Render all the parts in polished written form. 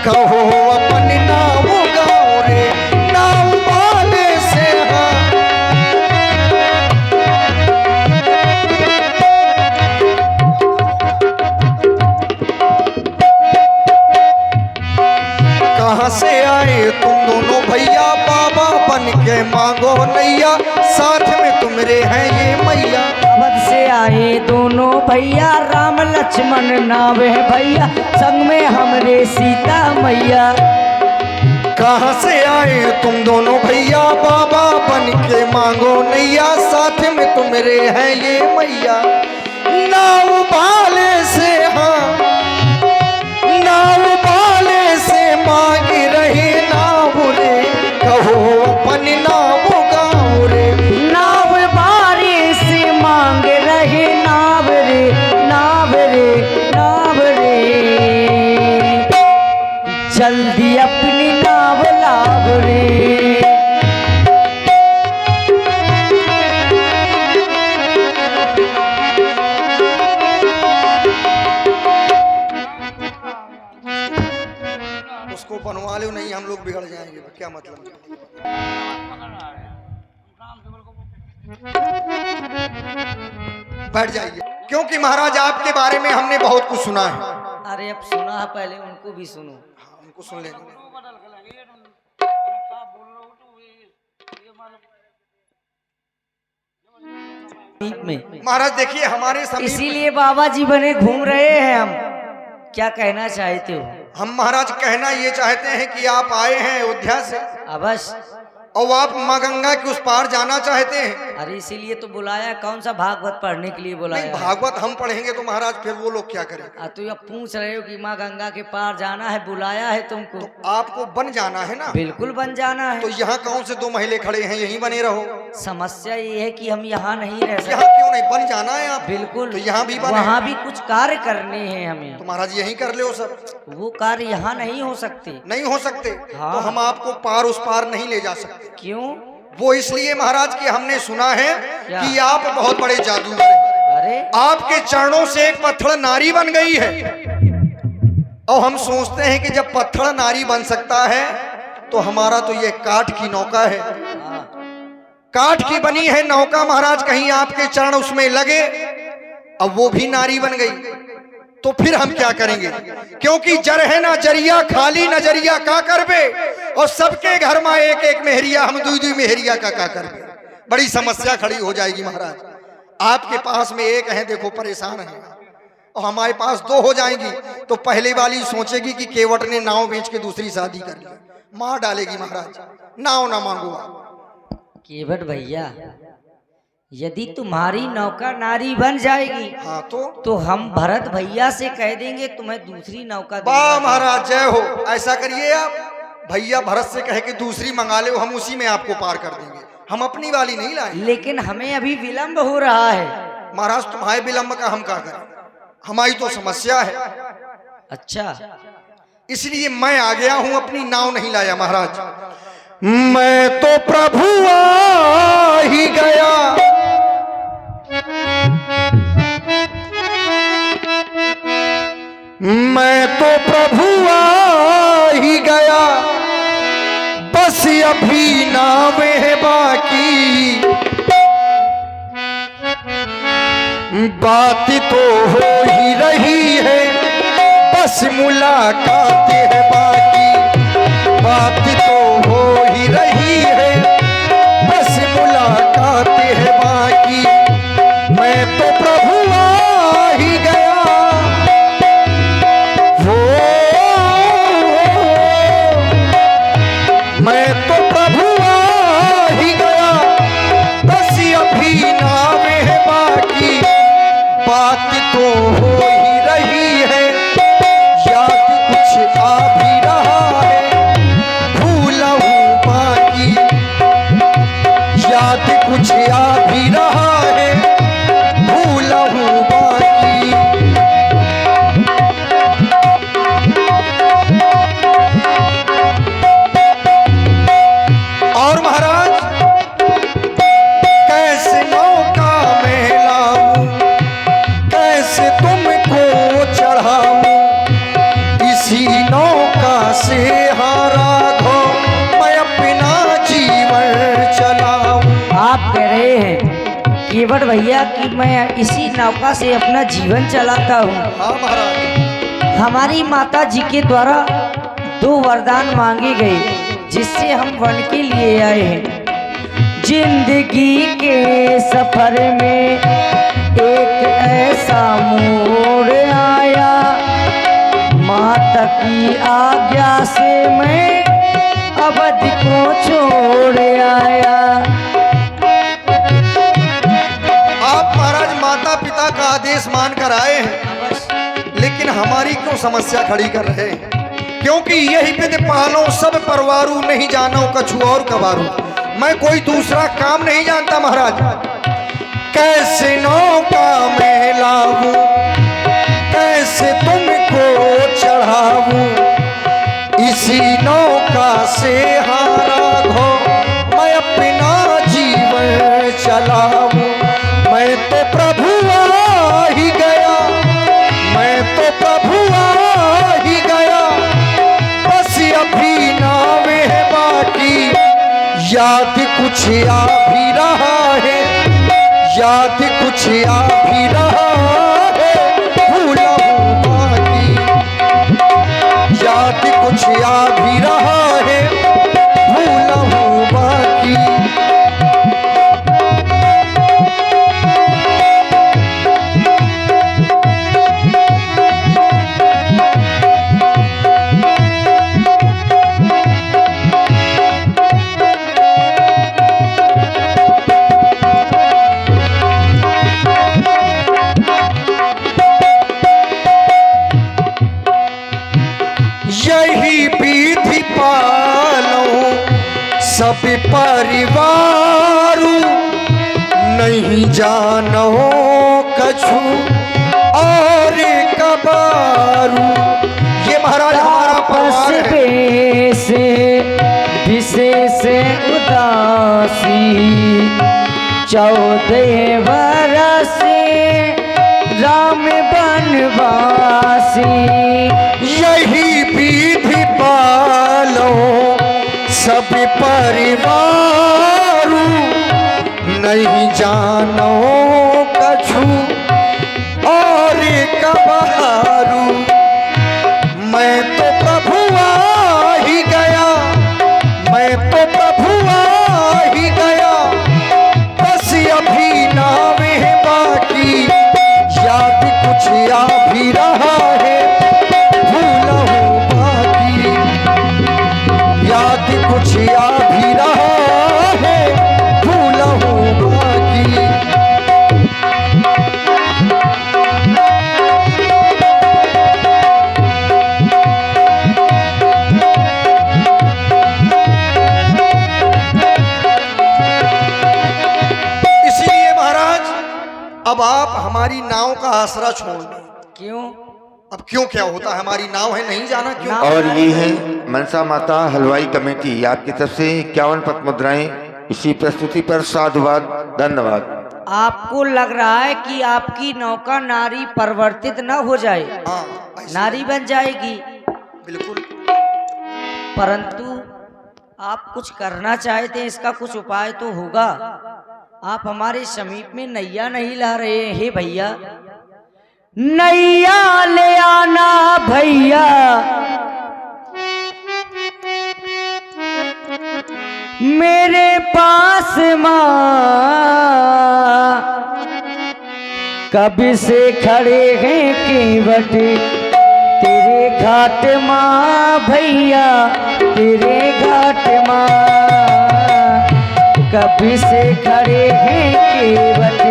कहो अपन नाम गाओ रे नाम वाले से। कहाँ से आए तुम दोनों भैया बाबा बन के मांगो नैया साथ में तुमरे हैं ये मैया। अवध से आए दोनों भैया राम लक्ष्मण नाम है भैया संग में हमरे सीता मैया। कहाँ से आए तुम दोनों भैया बाबा बन के मांगो नैया साथ में तुमरे हैं ये मैया। नाव वाले से हाँ नाव वाले से मांग रहे नाव रे कहो अपन नाव गाओ रे। नाव बारे से मांग रहे नाव रे नाव रे नाव रे जल्दी अपनी नाव लाव रे। उसको बनवा लो नहीं हम लोग बिगड़ जाएंगे क्या मतलब। बैठ जाइए क्योंकि महाराज आपके बारे में हमने बहुत कुछ सुना है। अरे अब सुना है पहले उनको भी सुनो। हाँ, उनको सुन लेंगे। में महाराज देखिए हमारे समीप इसीलिए बाबा जी बने घूम रहे हैं हम। क्या कहना चाहते हो? हम महाराज कहना ये चाहते हैं कि आप आए हैं अयोध्या से अवश्य। और आप माँ गंगा के उस पार जाना चाहते हैं। अरे इसीलिए तो बुलाया। कौन सा भागवत पढ़ने के लिए नहीं बुलाया? भागवत हम पढ़ेंगे तो महाराज फिर वो लोग क्या करेंगे। तो अब पूछ रहे हो कि माँ गंगा के पार जाना है, बुलाया है तुमको। तो आपको बन जाना है ना। बिल्कुल बन जाना है। तो यहाँ कौन से दो महिले खड़े हैं यहीं बने रहो। समस्या ये है कि हम यहाँ नहीं रह सकते। यहाँ क्यों नहीं बन जाना है आप। बिल्कुल तो यहाँ भी बने। वहाँ भी कुछ कार्य करने हैं हमें। तो महाराज यहीं कर ले सब। वो कार्य यहाँ नहीं हो सकते। नहीं हो सकते। हाँ। तो हम आपको पार उस पार नहीं ले जा सकते। क्यों? वो इसलिए महाराज कि हमने सुना है क्या? कि आप बहुत बड़े जादूगर हैं। अरे आपके चरणों से एक पत्थर नारी बन गई है। और हम सोचते हैं कि जब पत्थर नारी बन सकता है तो हमारा तो ये काठ की नौका है। हाँ। काठ की बनी है नौका महाराज कहीं आपके चरण उसमें लगे अब वो भी नारी बन गई तो फिर हम क्या करेंगे। क्योंकि जर है ना जरिया खाली नजरिया का करबे और सबके घर में एक एक मेहरिया हम दुई दुई मेहरिया का करबे। बड़ी समस्या खड़ी हो जाएगी महाराज। आपके पास में एक है देखो परेशान है और हमारे पास दो हो जाएंगी तो पहले वाली सोचेगी कि केवट ने नाव बेच के दूसरी शादी कर ली। मार डालेगी महाराज। नाव ना मांगो आप। केवट भैया यदि तुम्हारी नौका नारी बन जाएगी हाँ तो हम भरत भैया से कह देंगे तुम्हें दूसरी नौका। वाह महाराज जय हो। ऐसा करिए आप भैया भरत से कह के दूसरी मंगा ले हम उसी में आपको पार कर देंगे। हम अपनी वाली नहीं लाए। लेकिन हमें अभी विलंब हो रहा है। महाराज तुम्हारे विलंब का हम क्या करें। हमारी तो समस्या है। अच्छा इसलिए मैं आ गया हूं अपनी नाव नहीं लाया महाराज। मैं तो प्रभु आ ही गया मैं तो प्रभु आ ही गया बस अभी नाव है बाकी। बात तो हो ही रही है बस मुलाकात है बाकी। बात तो हो ही रही है बस मुलाकात है बाकी। मैं तो प्रभु आ ही गया हो मैं तो प्रभु आ ही गया बस अभी नाम है बाकी। बात तो हो ही रही है याद कुछ आ भी रहा है भूल केवट भैया कि मैं इसी नौका से अपना जीवन चलाता हूँ। हाँ महाराज। हमारी माता जी के द्वारा 2 वरदान मांगे गए जिससे हम वन के लिए आए हैं। जिंदगी के सफर में एक ऐसा मोड़ आया, माता की आज्ञा से मैं अवध को छोड़ आया। आप महाराज माता पिता का आदेश मानकर आए हैं, लेकिन हमारी क्यों समस्या खड़ी कर रहे हैं? क्योंकि यही विद पालो सब परवारू, नहीं जानो कछु और कबारू। मैं कोई दूसरा काम नहीं जानता महाराज। कैसे नौका में लाऊं, कैसे तुमको चढ़ाऊं, इसी नौका से हारा हो मैं अपना जीवन चलाऊं। मैं तो प्रभु आ ही गया, मैं तो प्रभु आ ही गया, बस अभी नाव है बाकी, याद कुछ आ भी रहा है, याद कुछ आ भी रहा है, भूला हूँ बाकी, याद कुछ आ भी रहा है, भूला हूँ बाकी। यही विधि पालो सब परिवारू, नहीं जानो कछु और कबारू। ये महाराज हमारा परिवार है। से विशेष उदासी 14 बरस राम बनवासी। यही विधि पालो सब परिवारू, नहीं जानो कछु और कबारू। मैं तो प्रभु आ ही गया, मैं तो प्रभु आ ही गया, बस अभी नाव है बाकी, याद कुछ आ भी रहा है, भूला हूँ बाकी, याद कुछ आ भी रहा है, भूला हूँ बाकी। इसीलिए महाराज अब आप हमारी नाव का आसरा छोड़ दें। क्यों? अब क्यों क्या होता है, हमारी नाव है, नहीं जाना क्यों? और ये है मनसा माता हलवाई कमेटी, आपकी तरफ से 51 पत मुद्राएं। इसी प्रस्तुति पर साधुवाद, धन्यवाद। आपको लग रहा है कि आपकी नौका नारी परिवर्तित न हो जाए, हाँ ऐसे- नारी बन जाएगी, बिल्कुल। परंतु आप कुछ करना चाहते हैं, इसका कुछ उपाय तो होगा। आप हमारे समीप में नैया नहीं ला रहे हैं। हे भैया, नैया ले आना भैया, मेरे पास माँ, कभी से खड़े हैं केवट तेरे घाट माँ भैया, तेरे घाट माँ, कभी से खड़े हैं केवट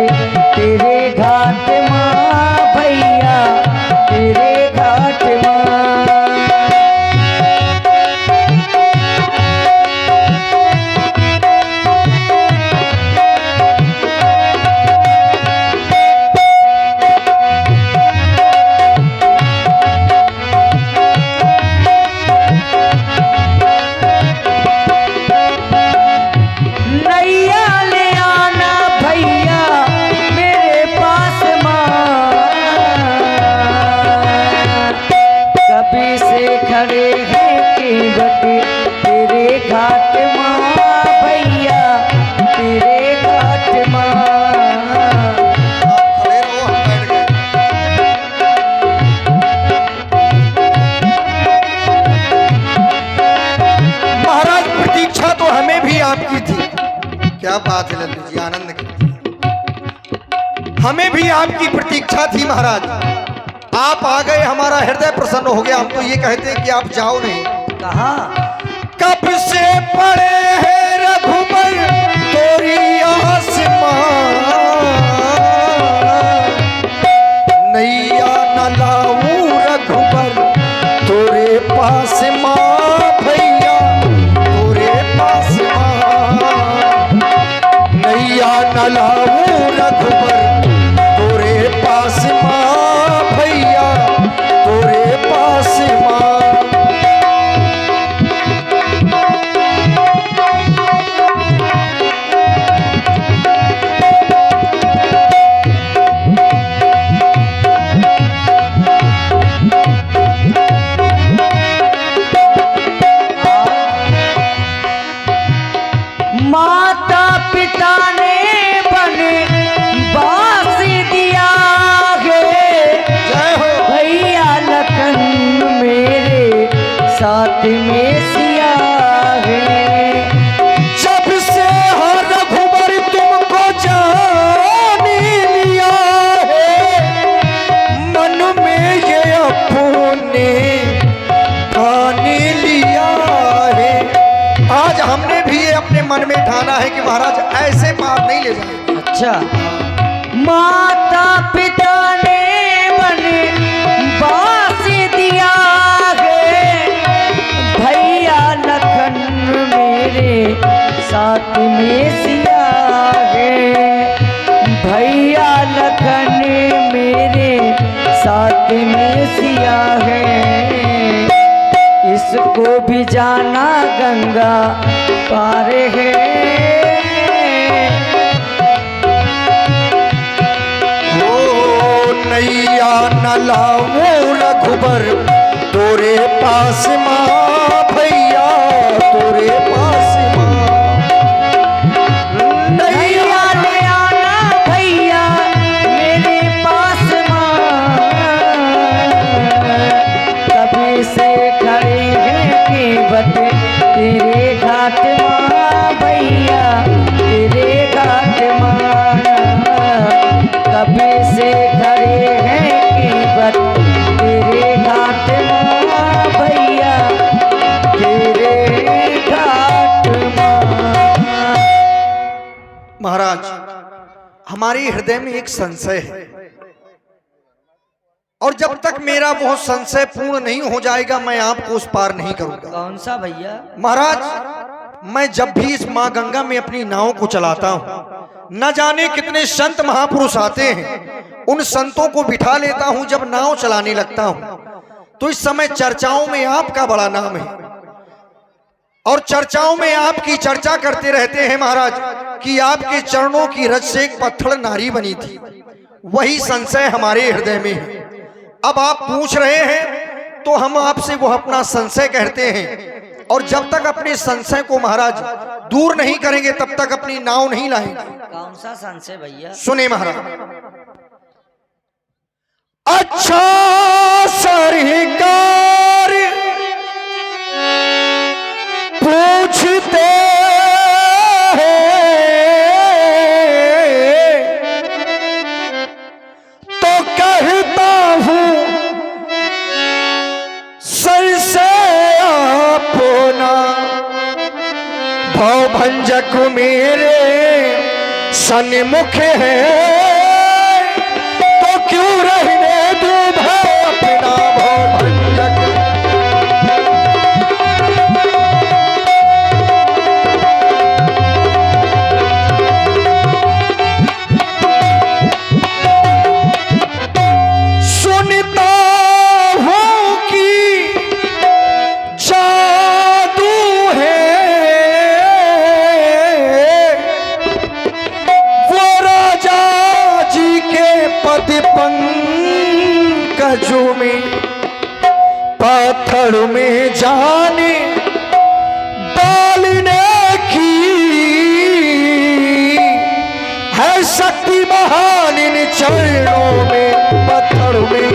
तेरे घाट माँ भैया, तेरे घाट माँ। घाट माँ भैया, तेरे घाट माँ। क्या बात है लल्लू जी, आनंद कीजिए। हमें भी आपकी प्रतीक्षा थी महाराज, आप आ गए, हमारा हृदय प्रसन्न हो गया। हम तो ये कहते हैं कि आप जाओ नहीं। कहा कब से पड़े हैं रघुबर तोरी आसमां, नैया न लाऊं रघुबर तोरे पास मां, भैया तोरे पास मां, नैया न लाऊं रघुबर तोरे पास मां, भैया तोरे पास मां। माता पिता ने बनवास दिया है, जय हो। भैया लखन मेरे साथ में सिया है। जब से हो रघुबर तुमको जान लिया है, मन में ये अपने ठान लिया है। आज हमने भी ये अपने मन में ठाना है कि महाराज ऐसे पार नहीं ले जाएंगे। अच्छा, माता पिता ने बनवास दिया है, भैया लखन मेरे साथ में सिया है, भैया लखन मेरे साथ में सिया है। इसको भी जाना गंगा पार है, ओ नैया न लाऊं रघुबर तोरे पास मां, भैया तोरे पास मां, भैया ले आना भैया मेरे पास माँ, कभी से खड़े हैं केवट तेरे घाट माँ, भैया तेरे घाट माँ, कभी से खड़े हैं केवट तेरे घाट माँ, भैया तेरे घाट माँ। महाराज हमारे हृदय में एक संशय है, और जब तक मेरा वो संशय पूर्ण नहीं हो जाएगा मैं आपको उस पार नहीं करूंगा। कौन सा भैया? महाराज मैं जब भी इस माँ गंगा में अपनी नाव को चलाता हूँ, न जाने कितने संत महापुरुष आते हैं, उन संतों को बिठा लेता हूँ। जब नाव चलाने लगता हूँ तो इस समय चर्चाओं में आपका बड़ा नाम है, और चर्चाओं में आपकी चर्चा करते रहते हैं महाराज कि आपके चरणों की रज से एक पत्थर नारी बनी थी। वही संशय हमारे हृदय में है। अब आप पूछ रहे हैं तो हम आपसे वो अपना संशय कहते हैं, और जब तक अपने संशय को महाराज दूर नहीं करेंगे तब तक अपनी नाव नहीं लाएंगे। कौन सा संशय भैया? सुने महाराज, अच्छा सरकार पूछते तो कहता हूँ सर से अपना भवभंजक मेरे सन्मुख है, तो क्यों रहने दूं भय अपना भवभंजक। सुनता हूँ कि जादू है वो राजा जी के पद पंकजों में, पत्थर में जाने डालने की है शक्ति महान इन चरणों में, पत्थर में।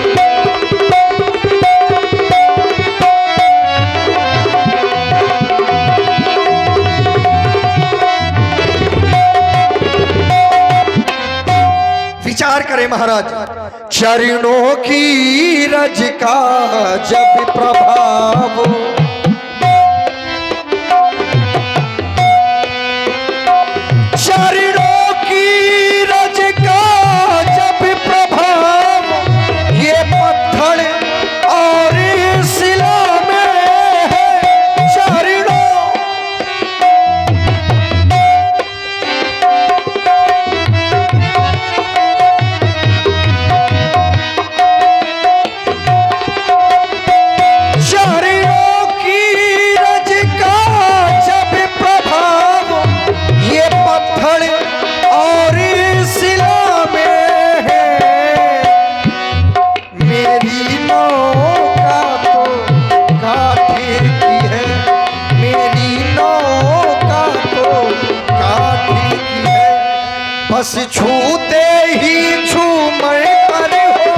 करें महाराज। चरणों की रज का जब प्रभाव, चरणों की रज का जब प्रभाव, ये पत्थर और शिला में है चरणों। चरणों की रज का जब प्रभाव, ये पत्थर और शिला में है। मेरी नौका तो काठी की है, मेरी नौका तो काठी की है। बस छूते ही झूमर पर हो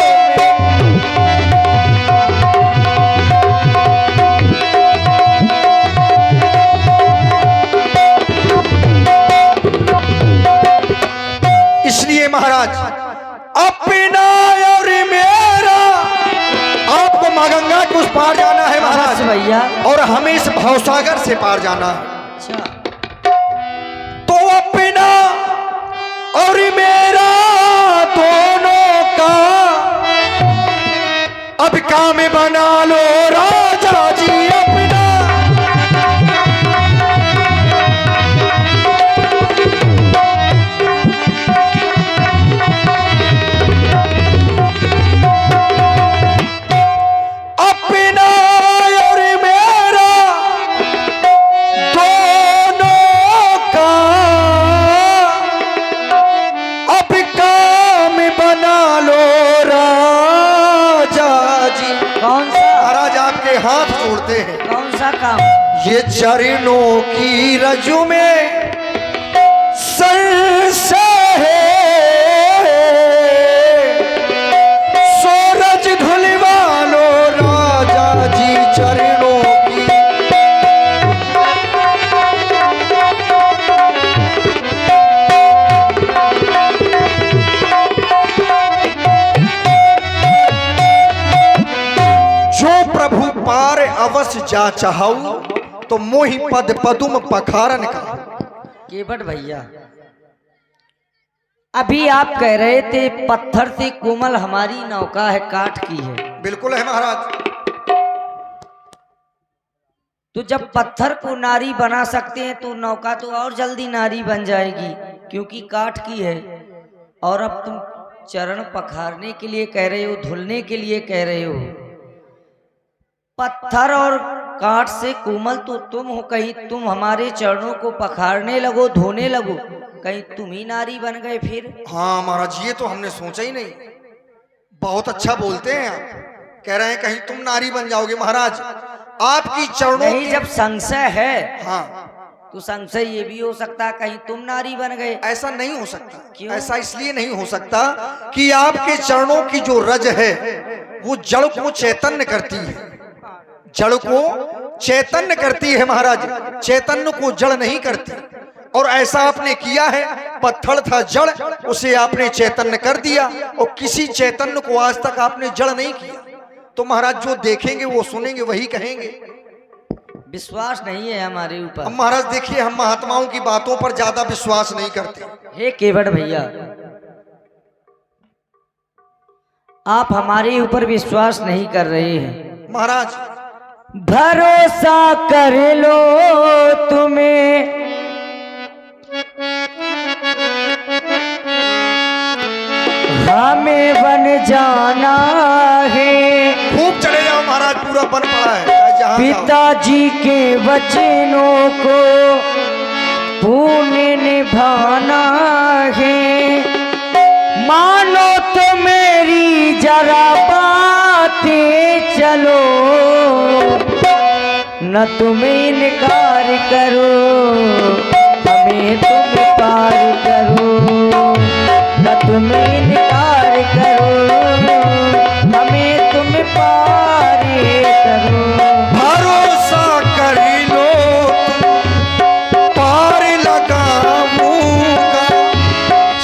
इसलिए महाराज अपना और मेरा, आपको माँ गंगा को उस पार जाना है महाराज भैया। और हमें इस भवसागर से पार जाना है। अच्छा, तो अपना और मेरा दोनों का अब काम बना लो राजा जी अपना। अपना और मेरा दोनों का अब काम बना लो राजा जी। कौन सा महाराज आपके हाथ जोड़ते हैं। कौन सा काम? ये चरणों की रजू में सर से है, सूरज धुलवा लो राजा जी चरणों की। जो प्रभु पार अवश्य जा चाहू, तो मोहि पद पदुम पखारन का। केवट भैया, अभी आप कह रहे थे पत्थर से कोमल हमारी नौका है, काठ की है। बिल्कुल है महाराज। तो जब पत्थर को नारी बना सकते हैं तो नौका तो और जल्दी नारी बन जाएगी, क्योंकि काठ की है। और अब तुम चरण पखारने के लिए कह रहे हो, धुलने के लिए कह रहे हो। पत्थर और काठ से कोमल तो तुम हो, कहीं तुम हमारे चरणों को पखारने लगो, धोने लगो, कहीं तुम ही नारी बन गए फिर। हाँ महाराज, ये तो हमने सोचा ही नहीं। बहुत अच्छा बोलते हैं आप। कह रहे हैं कहीं तुम नारी बन जाओगे। महाराज आपकी चरणों नहीं, जब संशय है हाँ, तो संशय ये भी हो सकता है कहीं तुम नारी बन गए। ऐसा नहीं हो सकता। क्यों? ऐसा इसलिए नहीं हो सकता कि आपके चरणों की जो रज है वो जड़ को चैतन्य करती है। जड़ को चैतन्य करती है महाराज, चैतन्य को जड़ नहीं करती। और ऐसा आपने किया है। पत्थर था जड़, उसे आपने चैतन्य कर दिया, और किसी चैतन्य को आज तक आपने जड़ नहीं किया। तो महाराज जो देखेंगे वो सुनेंगे वही कहेंगे। विश्वास नहीं है हमारे ऊपर। अब महाराज देखिए, हम महात्माओं की बातों पर ज्यादा विश्वास नहीं करते। हे केवट भैया, आप हमारे ऊपर विश्वास नहीं कर रहे हैं। महाराज भरोसा कर लो तुम्हें, हमें बन जाना है। खूब चले जाओ महाराज, पूरा बन पड़ा है। जहाँ जाओ। पिताजी के वचनों को पूर्ण निभाना है। मानो तो मेरी जरा बातें चलो, न तुम इनकार करो, हमें तुम पार करो। न तुम इनकार करो, हमें तुम पार करो। भरोसा कर लो पार लगाऊंगा,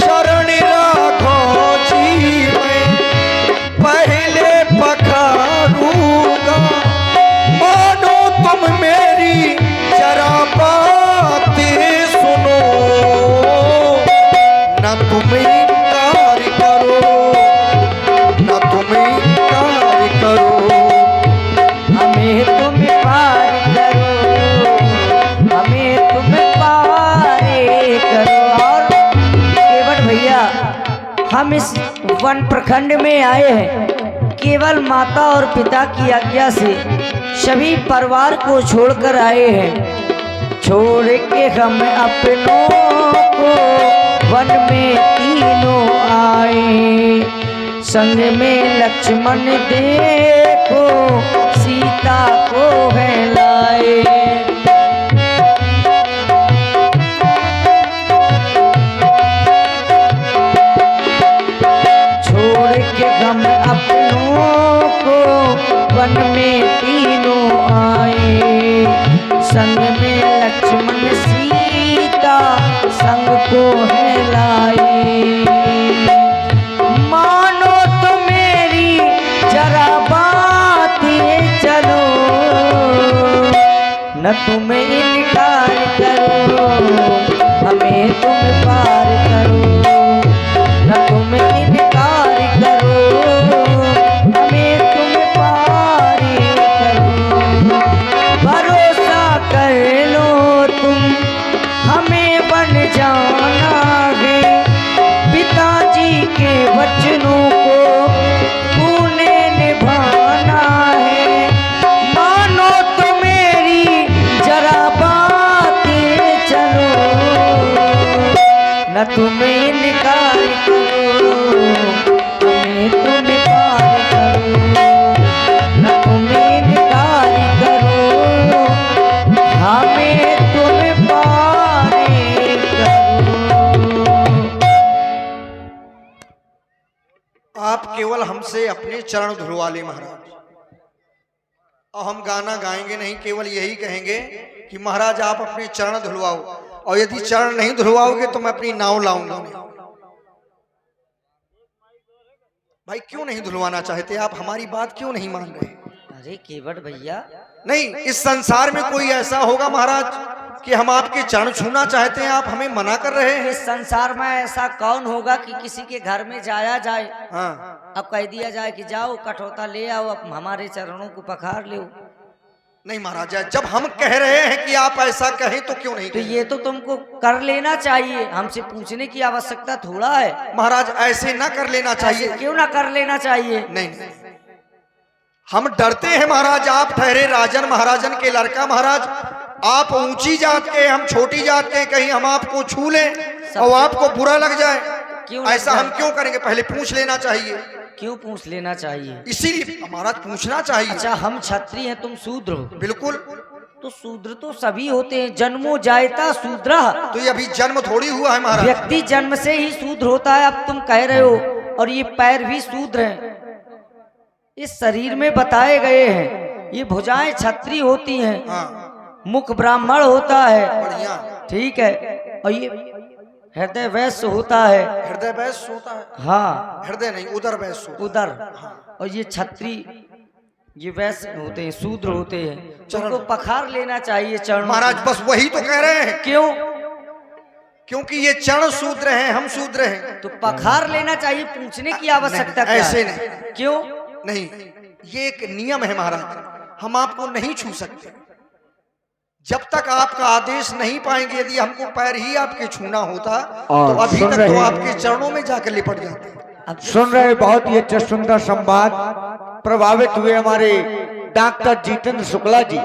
शरण राघो जी हम इस वन प्रखंड में आए हैं केवल माता और पिता की आज्ञा से, सभी परिवार को छोड़कर आए हैं। छोड़ के हम अपनों को वन में तीनों आए, संग में लक्ष्मण देखो सीता को है लाए। हम अपनों को वन में तीनों आए, संग में लक्ष्मण सीता संग को है लाए। मानो तो मेरी जरा बात ये चलो, न तुम इनकार करो, हमें तुम पार करो, न तुम इनकार करो, हमें तुम पार करो। भरोसा कर लो तुम, हमें बन जाना है, पिताजी के वचनों को पुण्य निभाना है। मानो तो मेरी जरा बात चलो, न तुम इनकार करो, हमें तुम पार करो, न तुम इनकार करो, हमें तुम पार करो। आप केवल हमसे अपने चरण धुलवा ले महाराज, और हम गाना गाएंगे नहीं, केवल यही कहेंगे कि महाराज आप अपने चरण धुलवाओ, और यदि चरण नहीं धुलवाओगे तो मैं अपनी नाव लाऊंगा नहीं। भाई क्यों नहीं धुलवाना चाहते आप? हमारी बात क्यों नहीं मान रहे? अरे केवट भैया, नहीं, इस संसार में कोई ऐसा होगा महाराज कि हम आपके चरण छूना चाहते हैं, आप हमें मना कर रहे हैं? इस संसार में ऐसा कौन होगा कि किसी के घर में जाया जाए, हाँ, अब कह दिया जाए कि जाओ कठौता ले आओ, अब हमारे चरणों को पखार लो। नहीं महाराज, जब हम कह रहे हैं कि आप ऐसा कहें तो क्यों नहीं तो कहें? ये तो तुमको कर लेना चाहिए, हमसे पूछने की आवश्यकता थोड़ा है। महाराज ऐसे ना कर लेना चाहिए। ऐसे क्यों ना कर लेना चाहिए? नहीं, हम डरते हैं महाराज, आप ठहरे राजन महाराजन के लड़का महाराज, आप ऊंची जात के, हम छोटी जात के, कहीं हम आपको छू लें और आपको बुरा लग जाए, क्यों ऐसा हम क्यों करेंगे? पहले पूछ लेना चाहिए। क्यों पूछ लेना चाहिए? इसीलिए महाराज पूछना चाहिए। अच्छा, हम क्षत्रिय हैं, तुम शूद्र हो। बिल्कुल, तो शूद्र तो सभी होते हैं, जन्मो जायता शूद्र। तो ये अभी जन्म थोड़ी हुआ है महाराज, व्यक्ति जन्म से ही शूद्र होता है, अब तुम कह रहे हो। और ये पैर भी शूद्र हैं, इस शरीर में बताए गए हैं। ये भुजाएं क्षत्रिय होती हैं, हाँ मुख ब्राह्मण होता है, बढ़िया, ठीक है, और ये हृदय वैश्य होता है। हृदय वैश्य होता है? हाँ, हृदय नहीं, उदर वैश्य होता है। उधर। और ये छत्री, ये वैश्य होते हैं, शूद्र होते हैं, तुमको पखार लेना चाहिए चरण। महाराज बस वही तो कह रहे हैं, क्यों? क्योंकि ये चरण शूद्र हैं, हम शूद्र हैं। तो पखार लेना चाहिए, पूछने की आवश्यकता क्या है? ऐसे नहीं, क्यों नहीं, ये एक नियम है महाराज, हम आपको नहीं छू सकते जब तक आपका आदेश नहीं पाएंगे। यदि हमको पैर ही आपके छूना होता तो अभी तक तो आपके चरणों में जाकर लिपट जाते। सुन रहे, बहुत ही अच्छा सुंदर संवाद, प्रभावित हुए हमारे डॉक्टर जितेंद्र शुक्ला जी।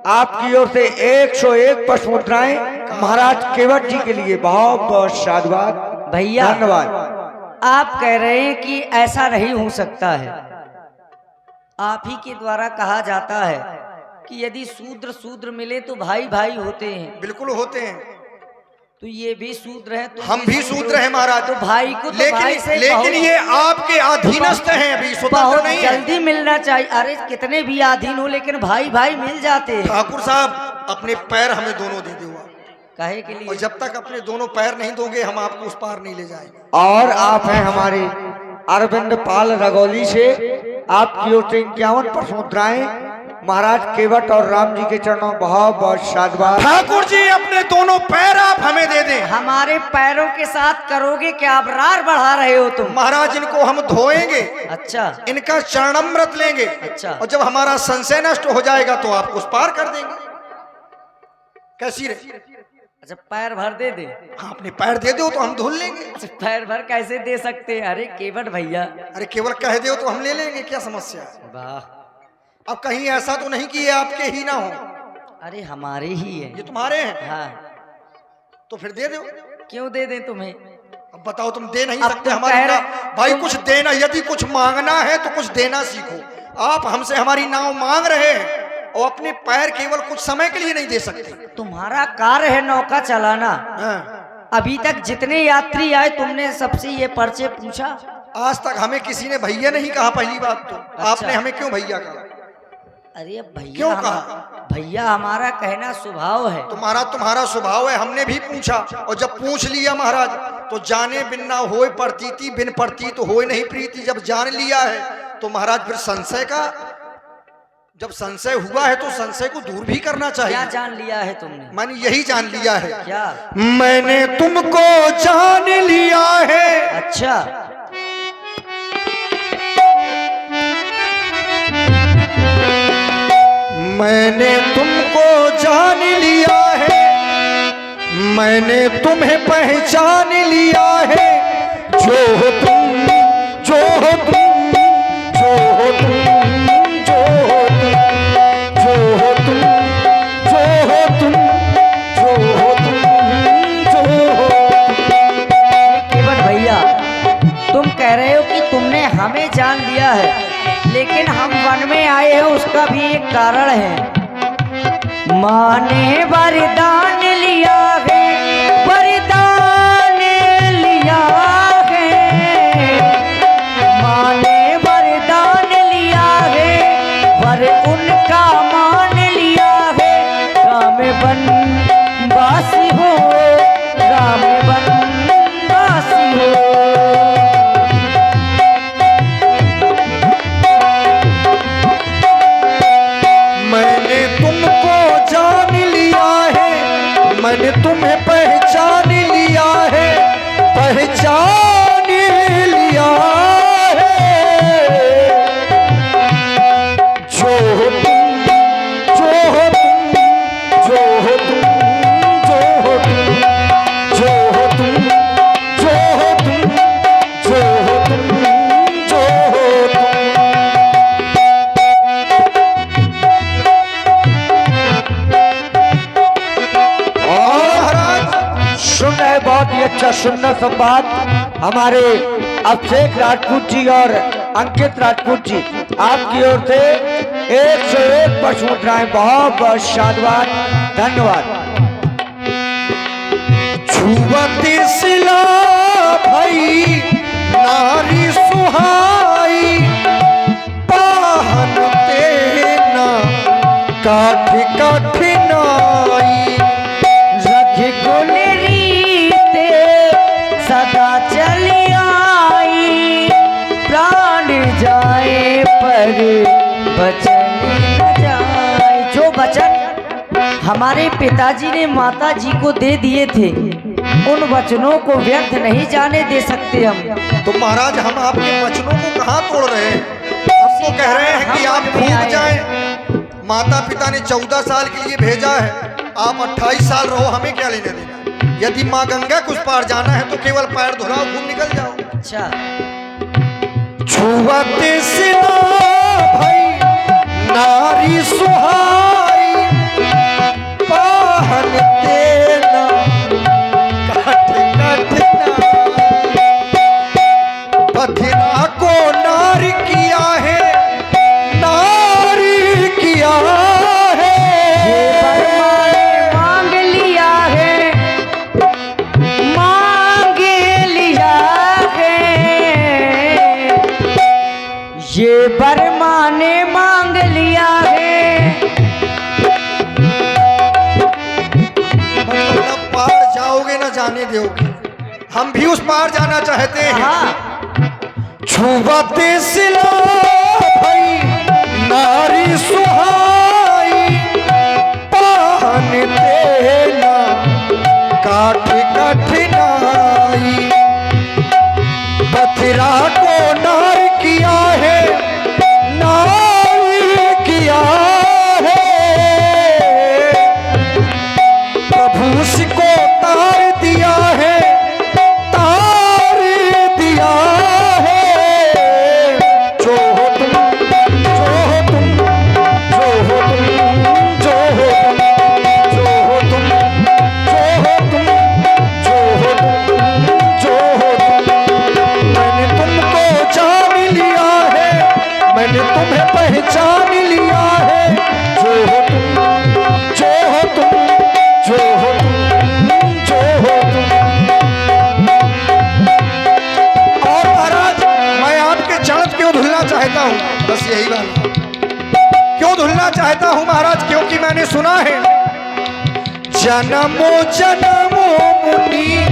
आपकी ओर से 101 पुष्प मुद्राएं महाराज केवट जी के लिए, बहुत बहुत साधुवाद भैया। धन्यवाद। आप कह रहे हैं कि ऐसा नहीं हो सकता है, आप ही के द्वारा कहा जाता है कि यदि शूद्र शूद्र मिले तो भाई भाई होते हैं। बिल्कुल होते हैं, तो ये भी शूद्र है, तो हम भी शूद्र हैं महाराज। तो भाई को तो भाई से लेकिन ये आपके अधीनस्थ हैं, अभी स्वतंत्र बहुत नहीं है। जल्दी मिलना चाहिए। अरे कितने भी अधीन हो, लेकिन भाई भाई मिल जाते हैं। ठाकुर साहब अपने पैर हमें दोनों दे दो, कहे के लिए, और जब तक अपने दोनों पैर नहीं दोगे हम आपको उस पार नहीं ले जाएंगे। और आप हैं हमारे अरविंद पाल रगौली से, आपकी ओर से 51 पुष्प मुद्राएं महाराज केवट और राम जी के चरणों, बहुत बहुत साधुवाद। ठाकुर जी अपने दोनों पैर आप हमें दे दें। हमारे पैरों के साथ करोगे क्या? आप रार बढ़ा रहे हो तुम। महाराज इनको हम धोएंगे, अच्छा, इनका चरणामृत लेंगे, अच्छा। और जब हमारा संशय नष्ट हो जाएगा तो आपको उस पार कर देंगे। कैसी रहे? अच्छा पैर भर दे दे। हाँ, अपने पैर दे दो तो हम धुल लेंगे। अच्छा पैर भर कैसे दे सकते हैं? अरे केवट भैया। अरे केवल कह दो तो हम ले लेंगे, क्या समस्या है? वाह। अब कहीं ऐसा तो नहीं कि ये आपके ही ना हो? अरे हमारे ही है। ये तुम्हारे हैं? हाँ। तो फिर दे दो। क्यों दे दें तुम्हें? अब बताओ, तुम दे नहीं अब सकते तुम हमारी कह रहे- नाव। भाई कुछ देना, यदि कुछ मांगना है तो कुछ देना सीखो। आप हमसे हमारी नाव मांग रहे हैं और अपने पैर केवल कुछ समय के लिए नहीं दे सकते। तुम्हारा कार्य है नौका चलाना। हाँ। अभी तक जितने यात्री आए तुमने सबसे ये परिचय पूछा? आज तक हमें किसी ने भैया नहीं कहा। पहली बात तो आपने हमें क्यों भैया कहा? अरे भैया क्यों कहा? भैया हमारा कहना स्वभाव है। तुम्हारा स्वभाव है, हमने भी पूछा। और जब पूछ लिया महाराज तो जाने बिन ना होए प्रतीति, बिन प्रतीत तो होए नहीं प्रीति। जब जान लिया है तो महाराज फिर संशय का, जब संशय हुआ है तो संशय को दूर भी करना चाहिए। क्या जान लिया है तुमने? मैंने यही जान लिया है। क्या? मैंने तुमको जान लिया है। अच्छा। मैंने तुमको जान लिया है, मैंने तुम्हें पहचान लिया है। जो हो तुम, जो हो तुम, जो हो तुम, जो हो तुम, जो हो तुम, जो हो तुम, जो हो तुम, जो हो तुम। केवट भैया तुम कह रहे हो कि तुमने हमें जान लिया है, लेकिन हम वन में आए हैं उसका भी एक कारण है। माँ ने वरदान लिया है, वरदान लिया है। माँ ने वरदान लिया है, वर उनका मान लिया है। राम बनवासी हो, राम बनवासी हो। मैंने तुमको जान लिया है, मैंने तुम्हें पहचान लिया है, पहचान लिया है। जो हो तुम, जो हो तुम, जो हो तुम, जो हो तुम, जो हो तुम, जो हो तुम, जो हो तुम, जो हो तुम। सुन रहे बहुत ही अच्छा सुंदर संवाद हमारे अभिषेक राजपूत जी और अंकित राजपूत जी आपकी ओर से 101 पशु मुद्राएं। बहुत बहुत साधुवाद, धन्यवाद। छुवते सिला भई नारी सुहाई, पाहनते ना काठ कठिनाई। रघुकुल रीते सदा चली आई, प्राण जाए पर बचन न जाए। जो वचन हमारे पिताजी ने माता जी को दे दिए थे, उन वचनों को व्यर्थ नहीं जाने दे सकते हम। तो महाराज हम आपके वचनों को कहाँ तोड़ रहे हैं? हम तो कह रहे हैं कि आप भूल जाएं। माता पिता ने 14 साल के लिए भेजा है, आप 28 साल रहो, हमें क्या लेने देना? यदि माँ गंगा को उस पार जाना है तो केवल पैर धुलाओ, खूब निकल जाओ। अच्छा। छुवते सिला भई नारी सुहाई, पाहनते ना काठ कठिनाई। बधिरा को नारी किया है, नारी किया है। मांग लिया है, मांग लिया है। ये बर्मा ने मांग लिया है। मतलब पार जाओगे ना जाने दोगे? हम भी उस पार जाना चाहते हैं। हाँ। छुवते सिला भई नारी सुहाई, पाहनते ना काठ कठिनाई। बथिरा को नार किया है, नार किया है। प्रभु को महाराज, क्योंकि मैंने सुना है जन्मो जन्मो मुनि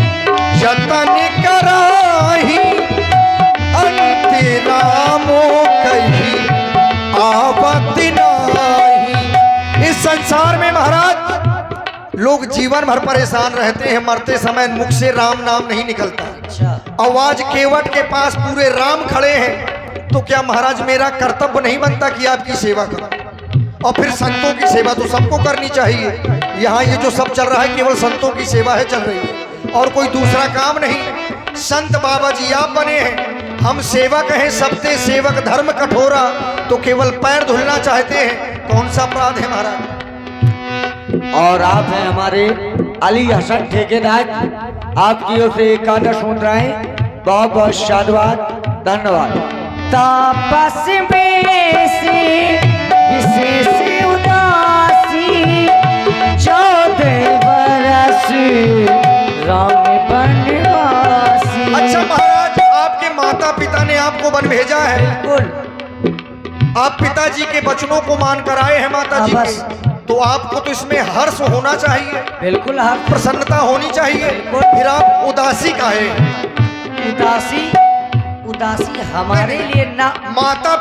यतन कराही, अंतरामो कही आवत नाही। इस संसार में महाराज लोग जीवन भर परेशान रहते हैं, मरते समय मुख से राम नाम नहीं निकलता। अच्छा, आवाज केवट के पास पूरे राम खड़े हैं, तो क्या महाराज मेरा कर्तव्य नहीं बनता कि आपकी सेवा करूं? और फिर संतों की सेवा तो सबको करनी चाहिए। यहाँ ये जो सब चल रहा है केवल संतों की सेवा है चल रही है, और कोई दूसरा काम नहीं। संत बाबा जी आप बने हैं, हम सेवक हैं, सबते सेवक धर्म कठोरा, तो केवल पैर धुलना चाहते हैं, कौन सा अपराध है महाराज? और आप हैं हमारे अली हसन ठेकेदार, आपकी ओर से एकादश मुद्राएं, बहुत बहुत साधुवाद, धन्यवाद। तापस में से विशेष उदासी, 14 बरस राम बनवासी। अच्छा महाराज, आपके माता पिता ने आपको वन भेजा है, बिल्कुल। आप पिताजी के वचनों को मान कर आए हैं माता जी बस। के, तो आपको तो इसमें हर्ष होना चाहिए, बिल्कुल, हर प्रसन्नता होनी चाहिए, फिर आप उदासी काहे? उदासी, उदासी हमारे लिए ना। माता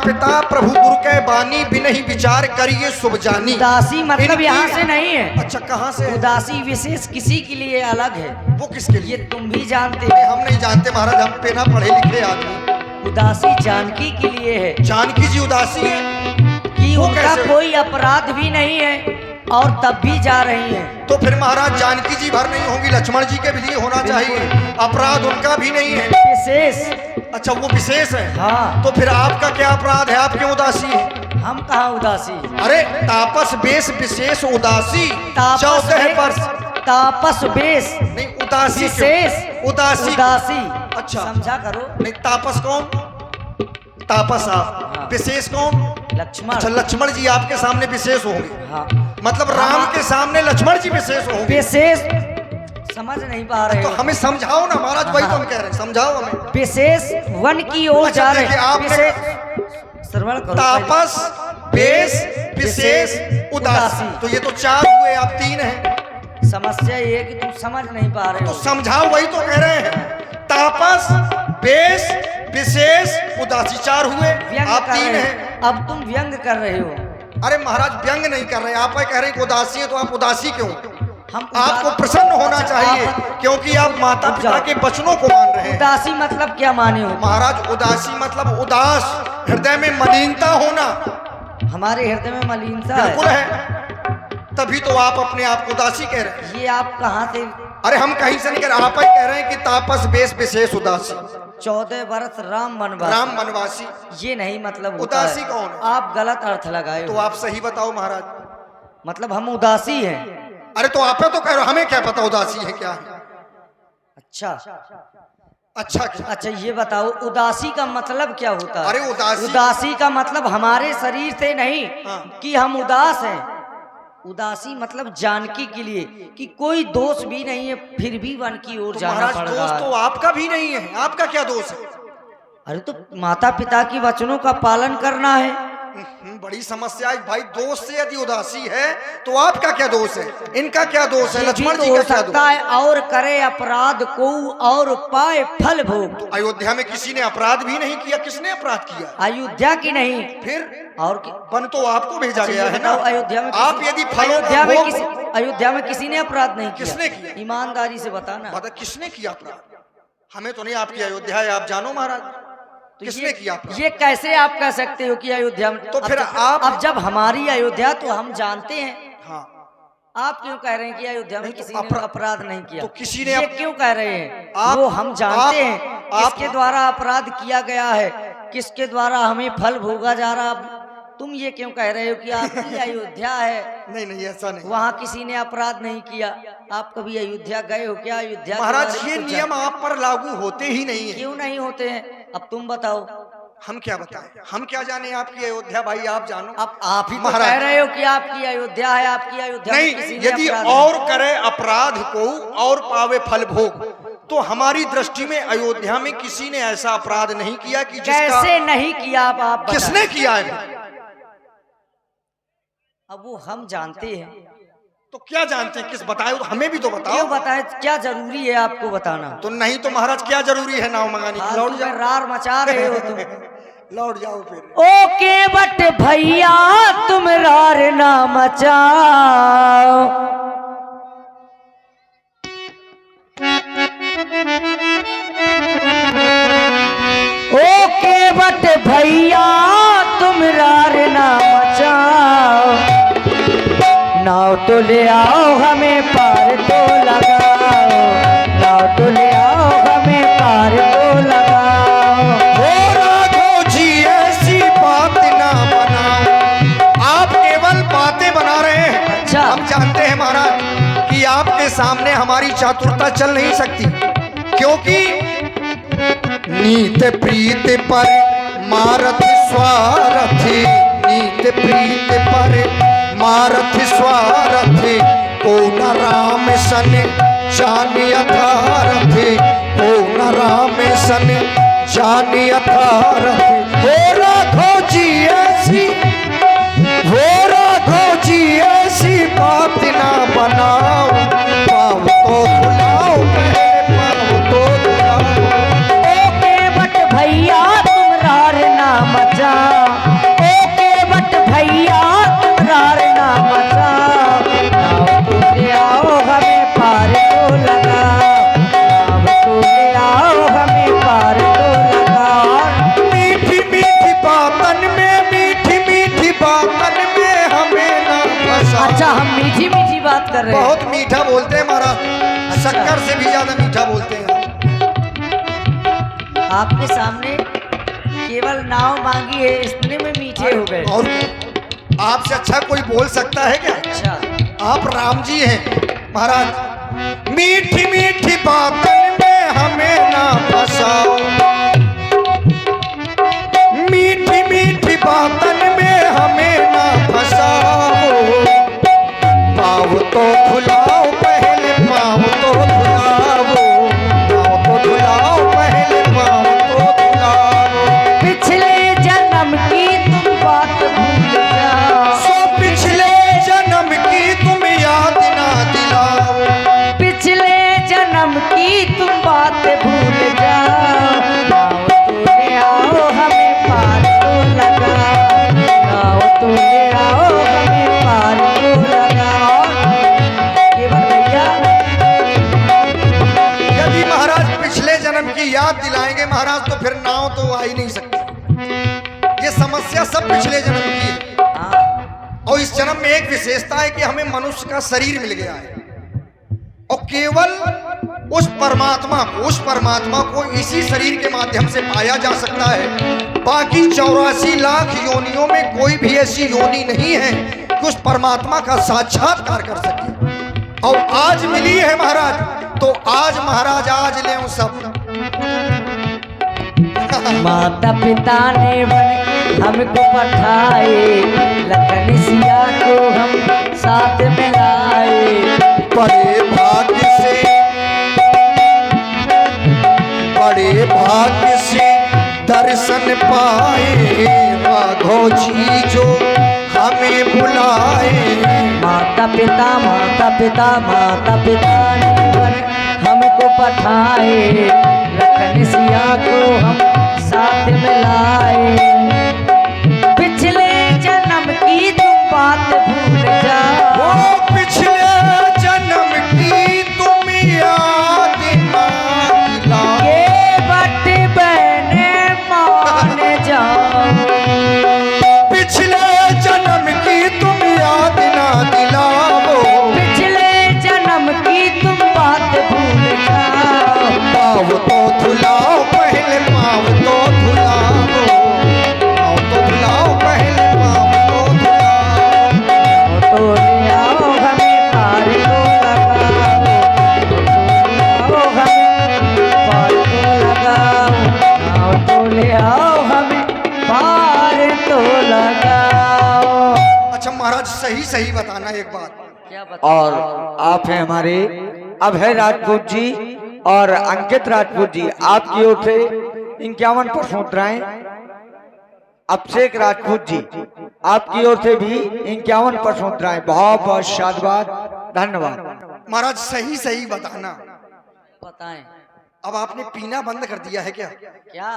पिता प्रभु गुरु के बानी बिनहि विचार करिए शुभ जानी। उदासी मतलब इनकी- यहाँ से नहीं है। अच्छा, कहाँ से है? उदासी विशेष किसी के लिए अलग है, वो किसके ये लिए? तुम भी जानते नहीं, हो। हम नहीं जानते महाराज, हम पे ना पढ़े लिखे आदमी। उदासी जानकी के लिए है जानकी जी उदासी है कि वो उनका कैसे? कोई अपराध भी नहीं है और तब भी जा रही हैं। तो फिर महाराज जानकी जी भर नहीं होंगी, लक्ष्मण जी के भी लिए होना चाहिए, अपराध उनका भी नहीं है। विशेष, अच्छा, वो विशेष है। हाँ। तो फिर आपका क्या अपराध है, आप क्यों उदासी है? हम कहाँ उदासी? अरे तापस बेस विशेष उदासी, तापस 14 बेस, वर्ष तापस बेस नहीं, उदासी क्यों? विशेष उदासी। उदासी। अच्छा। समझा करो। नहीं, तापस कौन? तापस आप। हाँ। विशेष कौन? लक्ष्मण। अच्छा, लक्ष्मण जी आपके सामने विशेष होंगे, हाँ, मतलब राम के सामने लक्ष्मण जी विशेष होंगे। विशेष समझ नहीं पा रहे तो हो। हमें समझाओ ना महाराज, वही तो हम कह रहे हैं, समझाओ हमें। विशेष वन की ओर अच्छा, जा रहे देखिए, आपने- विशेष श्रवण करो। तापस बेस विशेष उदासी, तो ये तो 4 हुए, आप 3 हैं। समस्या ये है कि तुम समझ नहीं पा रहे तो हो। समझाओ, वही तो कह रहे हैं। तापस बेस विशेष उदासी 4 हुए, व्यंग आप कर 3 रहे हैं। हो। अब तुम व्यंग कर रहे हो। अरे महाराज व्यंग नहीं कर रहे, आप कह रहे हैं कि उदासी है, तो आप उदासी क्यों? हम आपको प्रसन्न होना अच्छा, चाहिए, आप- क्योंकि आप माता पिता के वचनों को मान रहे हैं। उदासी मतलब क्या माने हो? महाराज उदासी मतलब उदास, हृदय में मलिनता होना। हमारे हृदय में मलिनता बिल्कुल है। है, तभी तो आप अपने आप को उदासी कह रहे हैं। ये आप कहाँ से? अरे हम कहीं से नहीं कह रहे, आप ही कह रहे हैं कि तापस बेस विशेष उदासी, 14 वर्ष राम वनवास। राम वनवासी। ये नहीं मतलब होता उदासी है। कौन है? आप गलत अर्थ लगाए तो हो। आप सही बताओ महाराज। मतलब हम उदासी हैं। अरे तो आप तो कह रहे हो, हमें क्या पता उदासी है क्या है? अच्छा, अच्छा क्या? अच्छा ये बताओ उदासी का मतलब क्या होता है? अरे उदासी का मतलब हमारे शरीर से नहीं हाँ। कि हम उदास हैं। उदासी मतलब जानकी के लिए कि कोई दोष भी नहीं है, फिर भी वन की ओर तो जाना महाराज पड़ दोष रहा तो है। आपका भी नहीं है, आपका क्या दोष है? अरे तो माता पिता की वचनों का पालन करना है। बड़ी समस्या है भाई, दोष से यदि उदासी है तो आपका क्या दोष है, इनका क्या दोष है, ये भी लक्ष्मण तो जी हो का क्या सकता दोष? है और करे अपराध को और पाए फल भोग। अयोध्या में किसी ने अपराध भी नहीं किया, किसने अपराध किया? अयोध्या की नहीं फिर और की? वन तो आपको भेजा अच्छा, गया ये है ना। बताओ, अयोध्या में आप किसी- यदि फलों का अयोध्या में भोग- किसी अयोध्या में किसी ने अपराध नहीं किया। किसने किया? ईमानदारी से बताना। बता किसने किया अपराध? हमें तो नहीं, आपकी अयोध्या है, आप जानो महाराज, तो किसने किया अपराध? ये कैसे आप कह सकते हो कि अयोध्या में? तो फिर अब जब हमारी अयोध्या तो हम जानते हैं, हाँ, आप क्यों कह रहे हैं कि अयोध्या में नहीं तो किसी ने अपराध नहीं किया? तो किसी ने ये अप- क्यों कह रहे हैं? आप- वो हम जानते हैं आप- किसके द्वारा अपराध किया गया है, किसके द्वारा हमें फल भोगा जा रहा। तुम ये क्यों कह रहे हो कि आपकी अयोध्या है, नहीं नहीं ऐसा नहीं वहाँ किसी ने अपराध नहीं किया? आप कभी अयोध्या गए हो क्या? अयोध्या के महाराज, बारे में ये कुछ नियम आप पर लागू होते ही नहीं है। क्यों नहीं होते हैं? अब तुम बताओ। हम क्या बताएं, हम क्या जाने आपकी अयोध्या, भाई आप जानो। अब आप ही तो महाराज- कह रहे हो कि आपकी अयोध्या है, आपकी अयोध्या में किसी नहीं, ने यदि अपराध और करे अपराध को और पावे फल भोग, तो हमारी दृष्टि में अयोध्या में किसी ने ऐसा अपराध नहीं किया कि जिसका कैसे नहीं किया? आप बताएं। किसने किया है? अब वो हम जानते हैं। तो क्या जानते हैं, किस बताए तो हमें भी तो क्यों बताओ। बताए, क्या जरूरी है आपको बताना? तो नहीं तो महाराज क्या जरूरी है नाव मंगाने की? लौट फालतू में जाओ, रार मचा रहे हो तुम। लौट जाओ फिर। ओ केवट भैया तुम रार ना मचाओ, ओ केवट भैया तुम रार ना मचाओ, नाव तो ले आओ हमें पार तो लगाओ, नाव तो ले आओ हमें पार तो लगाओ। हो राघव जी ऐसी बात ना बनाओ, आप केवल बातें बना रहे हैं। अच्छा। हम जानते हैं महाराज कि आपके सामने हमारी चातुरता चल नहीं सकती, क्योंकि नीत प्रीत पर मारथ स्वारथी, नीत प्रीत पर मारथ स्वारथी, को न राम सन जानि अथारथी, को न राम सन जानि अथारथी। हो राघव जी ऐसी, हो राघव जी ऐसी बात ना बनाओ, पाँव तो धुलाओ पहले पाँव तो धुलाओ। ओ केवट भैया तुम रार ना मचाओ, ओ केवट भैया तुम रार ना मचाओ, नाव तो ले आओ हमें पार तो लगाओ, नाव तो ले आओ हमें पार तो लगाओ। मीठी मीठी बातन में, मीठी मीठी बातन में हमें ना फंसाओ। अच्छा, हम मीठी मीठी बात कर रहे हैं। बहुत मीठा बोलते हैं महाराज, शक्कर से भी ज्यादा मीठा बोलते हैं। आपके सामने केवल नाव मांगी है, इतने में मीठे हो गए। और आपसे अच्छा कोई बोल सकता है क्या? अच्छा, आप राम जी हैं महाराज। मीठी मीठी बातन में हमें ना फंसाओ, मीठी मीठी बातन में हमें ना फंसाओ। पाँव तो धुलाओ पहले पाँव तो धुलाओ, पाँव तो धुलाओ पहले पाँव तो धुलाओ। पिछले जन्म की तुम बात भूल जाओ, सो पिछले जन्म की तुम याद ना दिलाओ, पिछले जन्म की तुम बात भूल जाओ, नाव तो ले आओ हमें पार तो लगाओ, नाव तो ले आओ हमें पार तो लगाओ। केवट भैया, यदि महाराज पिछले जन्म की याद दिलाएंगे महाराज तो फिर नाव तो आ ही नहीं सकती। ये समस्या सब पिछले जन्म की है। हाँ, और इस जन्म में एक विशेषता है कि हमें मनुष्य का शरीर मिल गया है, और केवल उस परमात्मा को इसी शरीर के माध्यम से पाया जा सकता है। बाकी 84 लाख योनियों में कोई भी ऐसी योनि नहीं है कि उस परमात्मा का साक्षात्कार कर सके। और आज मिली है महाराज, तो आज महाराज आज ले सब। माता पिता ने वन हमको पठाए, लखन सिया को हम साथ में लाए, बड़े भाग्य से, बड़े भाग्य से दर्शन पाए, राघव जी जो हमें बुलाए। माता पिता माता पिता माता पिता ने वन हमको पठाए, लखन सिया को हम साथ में लाए, पिछले जन्म की तुम बात भूल जाओ, वो पिछले जन्म की तुम याद ना दिलाओ। ये बट बहने मान जाओ, पिछले जन्म की तुम याद ना दिलाओ, पिछले जन्म की तुम बात भूल जाओ, पाँव तो धुलाओ पहले पाँव तो धुलाओ, पाँव तो धुलाओ पहले पाँव तो धुलाओ। तो ले आओ हमें पार तो लगाओ, तो ले आओ हमें पार तो लगाओ। अच्छा महाराज सही सही बताना एक बात। क्या बता? और आप हैं हमारे अभय राजपूत जी और अंकित राजपूत जी, आपकी ओर से 51 पुष्प मुद्राएं अभिषेक राजपूत जी, आपकी ओर से भी 51 पशु मुद्राएं। बहुत बहुत शादबाद, धन्यवाद। महाराज सही सही बताना, बताएं अब आपने पीना बंद कर दिया है क्या? क्या?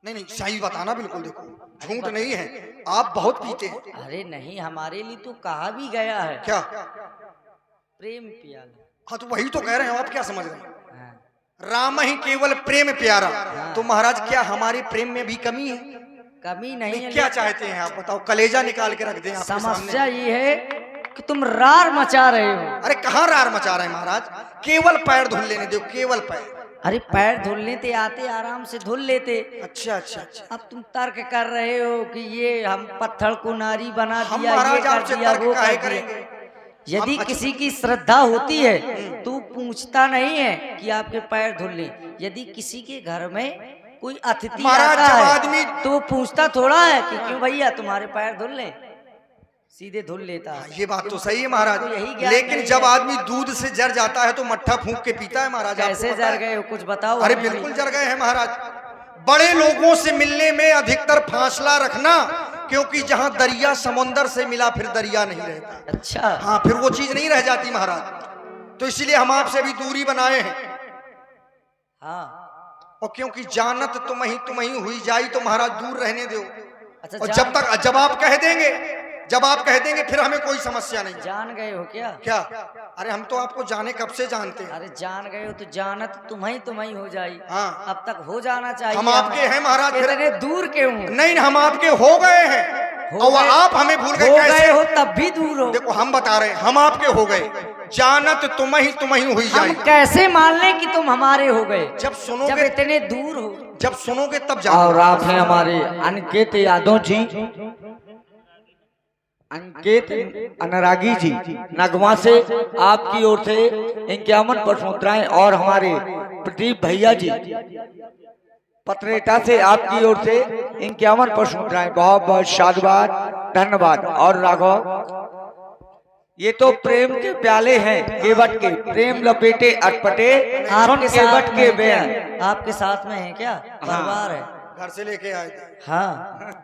नहीं नहीं, सही बताना बिल्कुल, देखो झूठ नहीं है, आप बहुत पीते हैं। अरे नहीं, हमारे लिए तो कहा भी गया है क्या? प्रेम प्याला। हाँ तो वही तो कह रहे हैं, आप क्या समझ रहे हैं? हाँ। राम ही केवल प्रेम प्यारा। तो महाराज क्या हमारे प्रेम में भी कमी है? कमी नहीं है, क्या चाहते हैं आप बताओ, कलेजा निकाल के रख दें आपके समस्या सामने। ये है कि तुम रार मचा रहे हो। अरे कहाँ रार मचा रहे हैं महाराज, केवल पैर धुल लेने दो, केवल पैर। अरे पैर धुल लेते, आते आराम से धुल लेते। अच्छा अच्छा अच्छा, अब तुम तर्क कर रहे हो कि ये हम पत्थर को नारी बना हम दिया, ये महाराज कर आपसे दिया, तर्क वो काहे कर दिया। करेंगे? यदि हम किसी की श्रद्धा होती है तो पूछता नहीं है कि आपके पैर धुल ले। यदि किसी के घर में कोई अतिथि महाराज आता जब है आदमी, तो पूछता थोड़ा है कि क्यों भैया तुम्हारे पैर धुल ले, सीधे धुल लेता है। ये बात तो सही है महाराज, तो यही ज्ञान लेकिन नहीं जब है। आदमी दूध से जर जाता है तो मट्ठा फूंक के पीता है महाराज। आपको कैसे पता जर है? गए हो, कुछ बताओ। अरे हमें बिल्कुल भी। जर गए हैं महाराज। बड़े लोगों से मिलने में अधिकतर फासला रखना, क्योंकि जहां दरिया समुंदर से मिला फिर दरिया नहीं रहता। अच्छा, हाँ, फिर वो चीज नहीं रह जाती महाराज। तो इसीलिए हम आपसे भी दूरी बनाए हैं। हाँ। और क्योंकि जानत तुम ही हुई जाई, तो महाराज दूर रहने दो। अच्छा, और जब आप कह देंगे फिर हमें कोई समस्या नहीं। जान गए हो क्या? क्या? अरे हम तो आपको जाने कब से जानते हैं। अरे जान गए हो तो जानत तुम ही हो जाई। हाँ। अब तक हो जाना चाहिए। हम आपके हैं महाराज, फिर- इतने दूर क्यों हो? नहीं, हम आपके हो गए हैं हो और गए- आप हमें भूल गए हो कैसे? गए हो तब भी दूर हो। देखो हम बता रहे हैं, हम आपके हो गए, जानत तुम ही हुई हम जाई। कैसे मान लें कि तुम हमारे हो गए जब जब सुनोगे, इतने दूर हो? जब सुनोगे तब और जाओगे। आप हैं हमारे अंकित यादव जी, अंकित अनुरागी जी नगमा से, आपकी ओर से 51 पशु मुद्राएं। और हमारे प्रदीप भैया जी पत्रेटा से, आपकी ओर से 51 पशु मुद्राएं। बहुत बहुत शादबाद, धन्यवाद। और राघव, ये तो प्रेम के प्याले हैं केवट के, प्रेम लपेटे अटपटे आपके सुन केवट साथ के में बेन। क्या? आपके साथ में है क्या? परिवार है? घर से लेके आए थे। हाँ।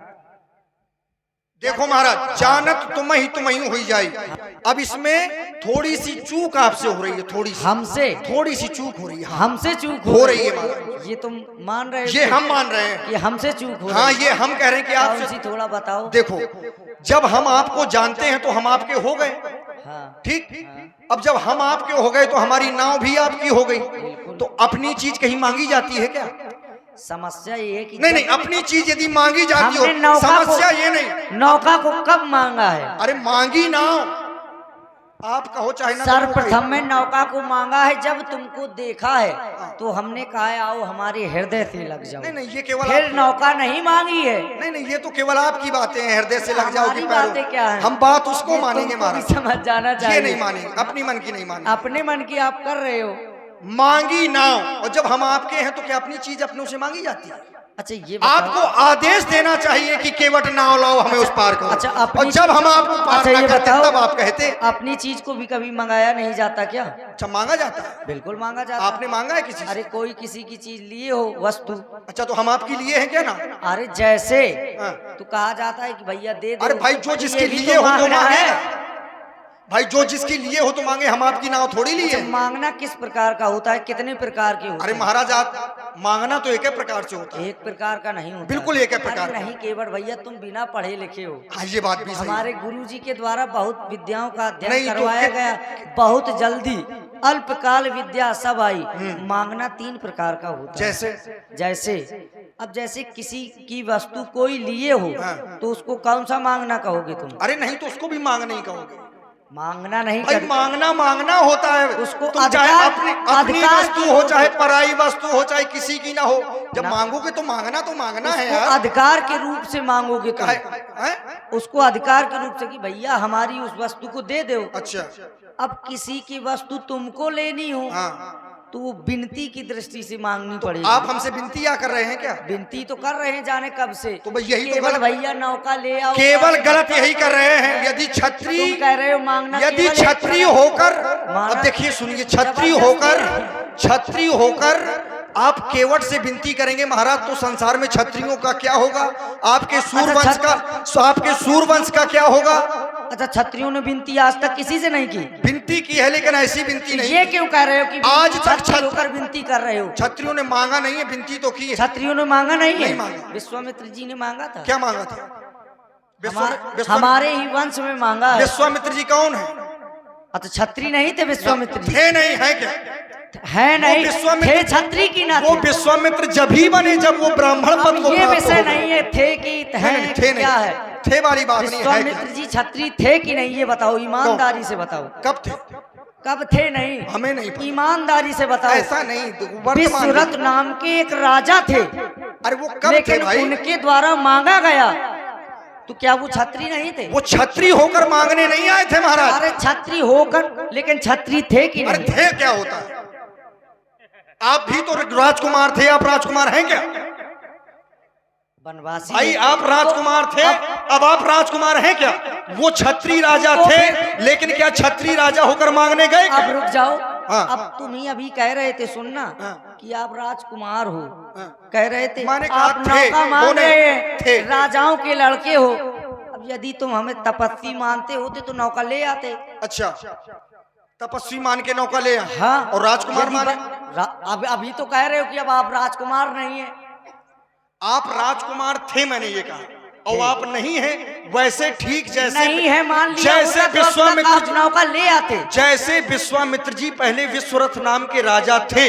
देखो महाराज, जानत तुम ही हुई जाई। अब इसमें थोड़ी सी चूक आपसे हो रही है, थोड़ी सी चूक हो रही है। हमसे चूक हो रही है महाराज। ये तुम मान रहे हो? ये हम मान रहे हैं। कि हमसे चूक हो हाँ, रही है? ये हम कह रहे हैं कि कौन सी आपसे। थोड़ा बताओ। देखो, जब हम आपको जानते हैं तो हम आपके हो गए, हाँ। ठीक। अब जब हम आपके हो गए तो हमारी नाव भी आपकी हो गई। तो अपनी चीज कहीं मांगी जाती है क्या? समस्या ये है कि नहीं, अपनी चीज यदि मांगी जाती हमने हो, नौका समस्या को- ये नहीं। नौका को कब मांगा है? अरे मांगी नाव, आप कहो चाहे ना, सर्वप्रथम में नौका को मांगा है जब तुमको देखा है तो हमने कहा है आओ हमारे हृदय से लग जाओ। नहीं, ये केवल फिर आप- नौका नहीं मांगी है। नहीं, ये तो केवल आपकी बातें हैं, हृदय से लग जाओगी हमारी पैरों। बातें क्या हैं? हम बात उसको ये मानेंगे तुमको भी महाराज, समझ जाना ये चाहिए। नहीं मानेंगे, अपनी मन की नहीं मानेंगे। अपने मन की आप कर रहे हो। मांगी नाव, और जब हम आपके हैं तो क्या अपनी चीज अपनों से मांगी जाती है? अच्छा, ये बताओ। आपको आदेश देना चाहिए कि केवट नाव लाओ, हमें उस पार करो। अच्छा, और जब हम आपको पार अच्छा, ना ये करते बताओ, तब आप कहते। अपनी चीज को भी कभी मंगाया नहीं जाता क्या? अच्छा, मांगा जाता है? बिल्कुल मांगा जाता। आपने मांगा है किसी से? अरे कोई किसी की चीज लिए हो वस्तु, अच्छा, तो हम आपकी लिए हैं क्या ना? अरे जैसे हाँ। तो कहा जाता है कि भैया दे दो। अरे भाई, जो जिसके ये भी लिए हो तो मांगना मांगे। है। भाई, जो जिसके लिए हो तो मांगे, हम आपकी नाव थोड़ी लिए। अच्छा, मांगना किस प्रकार का होता है? कितने प्रकार के होते अरे हैं? महाराज, आप मांगना तो एक ही प्रकार से होता है। एक प्रकार का नहीं होता। बिल्कुल एक ही प्रकार अरे का। नहीं केवट भैया, तुम बिना पढ़े लिखे हो। हाँ, ये बात भी सही है। हमारे गुरुजी के द्वारा बहुत विद्याओं का अध्ययन नहीं, तो करवाया क्या- गया। बहुत जल्दी अल्पकाल विद्या सब आई। मांगना 3 प्रकार का होता है। जैसे अब जैसे किसी की वस्तु कोई लिए हो हाँ। तो उसको कौन सा मांगना कहोगे तुम? अरे नहीं, तो उसको भी मांग नहीं कहोगे। मांगना नहीं भाई, कर मांगना होता है उसको तुम चाहे अधिकार- अपनी अधिकार वस्तु की हो, हो। चाहे पराई वस्तु हो, चाहे किसी की ना हो, जब ना। मांगोगे तो मांगना है उसको यार। अधिकार के रूप से मांगोगे तुम। हैं? उसको अधिकार के रूप से कि भैया हमारी उस वस्तु को दे दो। अच्छा, अब किसी की वस्तु तुमको लेनी हो हाँ, तो वो विनती की दृष्टि से मांगनी पड़ेगी। आप हमसे विनती या कर रहे हैं क्या? विनती तो कर रहे हैं जाने कब से। तो भाई यही तो केवल गलत- भैया नौका ले आओ। केवल गलत यही कर रहे हैं। यदि तुम छत्री, कह रहे हो मांगना यदि केवल एक छत्री प्रकार- होकर, माना- अब देखिए सुनिए, छत्री होकर आप केवट से विनती करेंगे महाराज तो संसार में क्षत्रियों का क्या होगा, आपके सूरवंश का क्या होगा। अच्छा, क्षत्रियों ने विनती आज तक किसी से नहीं की? विनती की है लेकिन ऐसी विनती नहीं। ये क्यों कह रहे हो कि आज तक क्षत्रिय होकर विनती कर रहे हो? क्षत्रियों ने मांगा नहीं है, विनती तो की है। क्षत्रियों ने मांगा नहीं है? मांगा। विश्वामित्र जी ने मांगा था। क्या मांगा था? हमारे ही वंश में मांगा है। विश्वामित्र जी कौन है? अच्छा, क्षत्रिय नहीं थे विश्वामित्र जी? थे नहीं, है क्या? है नहीं, थे क्षत्रिय की ना? वो विश्वामित्र जब ही बने जब वो ब्राह्मण पद को ये विषय नहीं है थे कि है, थे क्या है? थे वाली बात नहीं है। विश्वामित्र जी क्षत्रिय थे कि नहीं ये बताओ, ईमानदारी से बताओ। कब थे? कब थे नहीं, हमें नहीं पता। ईमानदारी से बताओ। ऐसा नहीं, विश्वरथ नाम के एक राजा थे। अरे वो कब थे लेकिन भाई? उनके द्वारा मांगा गया, तो क्या वो क्षत्रिय नहीं थे? वो क्षत्रिय होकर मांगने नहीं आए थे महाराज। अरे क्षत्रिय होकर, लेकिन क्षत्रिय थे कि नहीं? अरे थे क्या होता है? आप भी तो राजकुमार थे, आप राजकुमार हैं क्या? वनवासी भाई आप राजकुमार थे, अब आप राजकुमार हैं क्या? वो क्षत्रिय राजा तो थे, लेकिन क्या क्षत्रिय राजा होकर मांगने गए क्या? अब रुक जाओ। हाँ। अब तुम ही अभी कह रहे थे, सुनना, हाँ। कि आप राजकुमार हो। हाँ। कह रहे थे मैंने कहा आप थे, नौका मांग होने रहे थे। हैं, राजाओं के लड़के हो। अब यदि तुम हमें तपस्वी मानते होते तो नौका ले आते। अच्छा, तपस्वी मान के नौका ले आए। हाँ। और राजकुमार यदि माने? अभी तो कह रहे हो कि अब आप राजकुमार नहीं है। आप राजकुमार थे, मैंने ये कहा, और आप नहीं हैं। वैसे ठीक जैसे नहीं है मान लिया, जैसे होता तो अब तक विश्वामित्र आप नौका ले आते। जैसे विश्वामित्र जी पहले विश्वरथ नाम के राजा थे।